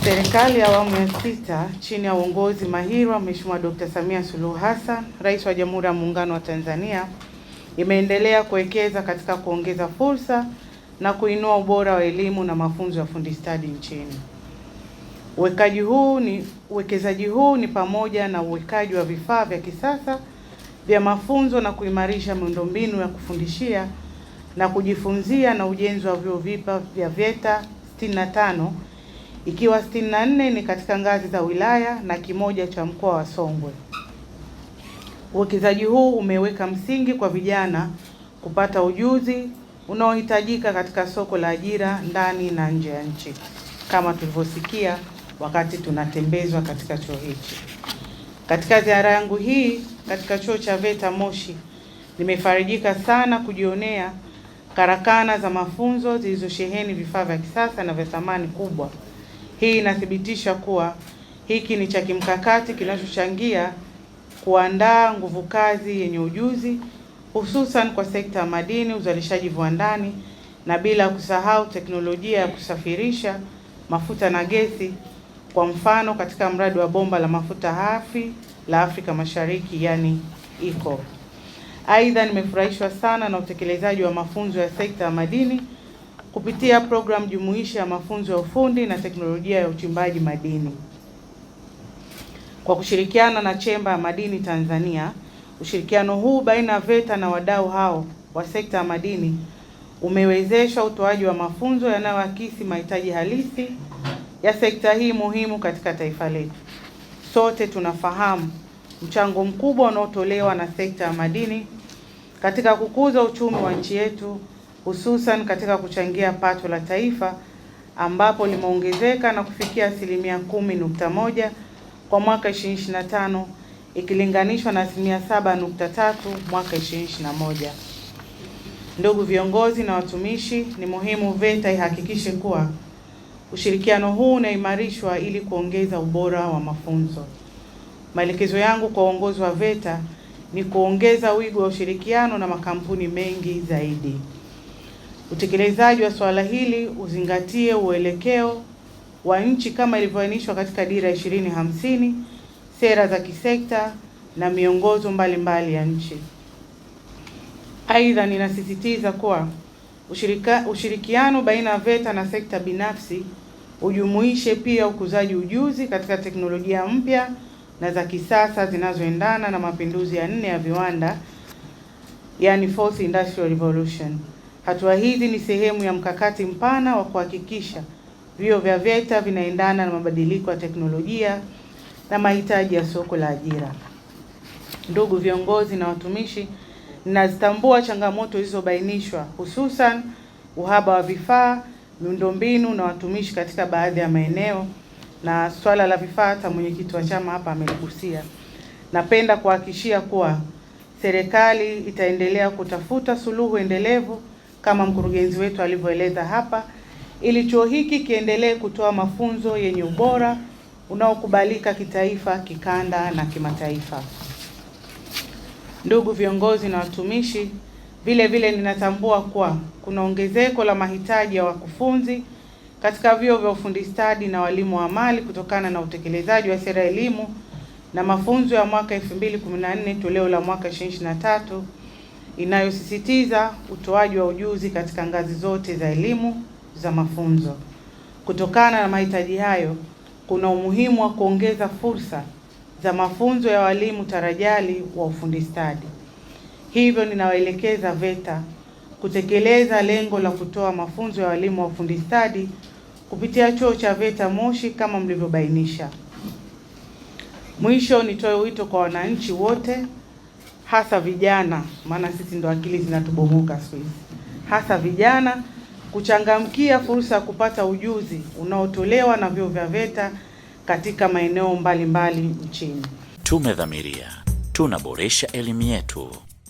Serikali ya awamu ya sita chini ya uongozi mahiri wa Mheshimiwa Dr. Samia Suluhu Hassan, Rais wa Jamhuri ya Muungano wa Tanzania, imeendelea kuwekeza katika kuongeza fursa na kuinua ubora wa elimu na mafunzo ya ufundi stadi nchini. Uwekezaji huu ni pamoja na uwekaji wa vifaa vya kisasa vya mafunzo na kuimarisha miundombinu ya kufundishia na kujifunzia na ujenzi wa vyuo vipya vya VETA 65 ikiwa 64 ni katika ngazi za wilaya na kimoja cha mkoa wa Songwe. Uwekezaji huu umeweka msingi kwa vijana kupata ujuzi unaohitajika katika soko la ajira ndani na nje ya nchi, kama tulivyosikia wakati tunatembezwa katika chuo hichi. Katika ziara yangu hii katika chuo cha VETA Moshi, nimefarijika sana kujionea karakana za mafunzo zilizosheheni vifaa vya kisasa na vya thamani kubwa. Hii inathibitisha kuwa hiki ni cha kimkakati kinachochangia kuandaa nguvu kazi yenye ujuzi, hususan kwa sekta ya madini, uzalishaji viwandani, na bila kusahau teknolojia ya kusafirisha mafuta na gesi, kwa mfano katika mradi wa bomba la mafuta hafi la Afrika Mashariki, yani EACOP. Aidha, nimefurahishwa sana na utekelezaji wa mafunzo ya sekta ya madini kupitia programu jumuishi ya mafunzo ya ufundi na teknolojia ya uchimbaji madini. Kwa kushirikiana na Chemba ya Madini Tanzania, ushirikiano huu baina ya VETA na wadau hao wa sekta ya madini umewezesha utoaji wa mafunzo yanayoakisi mahitaji halisi ya sekta hii muhimu katika taifa letu. Sote tunafahamu mchango mkubwa unaotolewa na sekta ya madini katika kukuza uchumi wa nchi yetu, hususan katika kuchangia pato la taifa ambapo limeongezeka na kufikia 10.1 kwa mwaka 2025 ikilinganishwa na 7.3 mwaka 2021. Ndugu viongozi na watumishi, ni muhimu VETA ihakikishe kuwa ushirikiano huu unaimarishwa ili kuongeza ubora wa mafunzo. Maelekezo yangu kwa uongozi wa VETA ni kuongeza wigo wa ushirikiano na makampuni mengi zaidi. Utekelezaji wa swala hili uzingatie uelekeo wa nchi kama ilivyoainishwa katika Dira 2050, sera za kisekta na miongozo mbalimbali ya nchi. Aidha, ninasisitiza kuwa ushirikiano baina ya VETA na sekta binafsi ujumuishe pia ukuzaji ujuzi katika teknolojia mpya na za kisasa zinazoendana na mapinduzi ya 4 ya viwanda, yani Fourth Industrial Revolution. Hatua hizi ni sehemu ya mkakati mpana wa kuhakikisha vyuo vya VETA vinaendana na mabadiliko ya teknolojia na mahitaji ya soko la ajira. Ndugu viongozi na watumishi, ninazitambua changamoto zilizobainishwa, hususan uhaba wa vifaa, miundombinu na watumishi katika baadhi ya maeneo, na swala la vifaa hata mwenyekiti wa chama hapa ameligusia. Napenda kuhakikishia kuwa serikali itaendelea kutafuta suluhu endelevu kama mkurugenzi wetu alivyoeleza hapa, ili chuo hiki kiendelee kutoa mafunzo yenye ubora unaokubalika kitaifa, kikanda na kimataifa. Ndugu viongozi na watumishi, vile vile ninatambua kuwa kuna ongezeko la mahitaji ya wakufunzi katika vyuo vya ufundi stadi na walimu wa amali kutokana na utekelezaji wa sera elimu na mafunzo ya mwaka 2014 toleo la mwaka 2023 inayosisitiza utoaji wa ujuzi katika ngazi zote za elimu za mafunzo. Kutokana na mahitaji hayo, kuna umuhimu wa kuongeza fursa za mafunzo ya walimu tarajali wa ufundi stadi. Hivyo ninawaelekeza VETA kutekeleza lengo la kutoa mafunzo ya walimu wa ufundi stadi kupitia chuo cha VETA Moshi kama mlivyobainisha. Mwisho, nitoe wito kwa wananchi wote, hasa vijana, maana sisi ndo akili zinatubomoka siku hizi, hasa vijana kuchangamkia fursa ya kupata ujuzi unaotolewa na vyuo vya VETA katika maeneo mbalimbali nchini. Tumedhamiria tunaboresha elimu yetu.